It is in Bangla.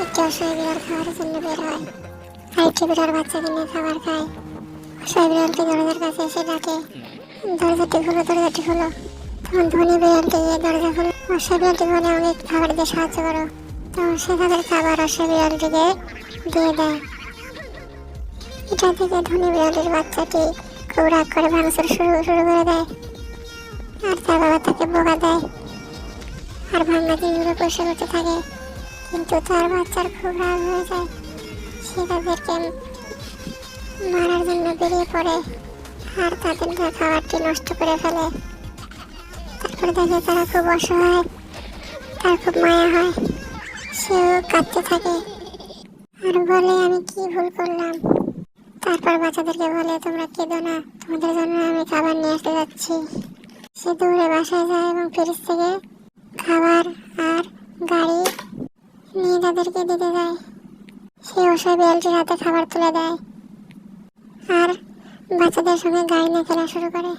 একটি অসহায় বিড়াল খাবারের জন্য বের হয়, আরেকটি বিড়াল বাচ্চাকে নিয়ে খাবার খায়। অসহায় বিড়ালটি দরজার কাছে এসে ডাকে, দরজাটি খোলো, দরজাটি খোলো। তখন ধনী বিড়ালটি গিয়ে দরজা খোলে। অসহায় বিড়ালটি বলে, আমাকে একটু খাবার দিয়ে সাহায্য করো। তখন সে তাদের খাবার অসহায় বিড়ালটিকে দিয়ে দেয়। এটা থেকে ধনী বিড়ালের বাচ্চাটি খুব রাগ করে ভাঙচুর শুরু করে দেয়, আর তার বাবা তাকে বোকা দেয় আর ভাঙা জিনিসগুলো পরিষ্কার করতে থাকে। কিন্তু তার বাচ্চার খুব রাগ হয়ে যায়, সে তাদেরকে মারার জন্য বেরিয়ে পড়ে আর তাদের খাবারটি নষ্ট করে ফেলে। তারপর দেখে তারা খুব অসহায়, তার খুব মায়া হয়, সেও কাঁদতে থাকে আর বলে, আমি কি ভুল করলাম। তারপর বাচ্চাদেরকে বলে, তোমরা কেঁদো না, তোমাদের জন্য আমি খাবার নিয়ে আসতে যাচ্ছি। সে দৌড়ে বাসায় যায় এবং ফ্রিজ থেকে খাবার আর গাড়ি নিয়ে তাদেরকে দিতে যায়। সে অসহায় বিড়ালটির হাতে খাবার তুলে দেয় আর বাচ্চাদের সঙ্গে গাড়ি নিয়ে খেলা শুরু করে।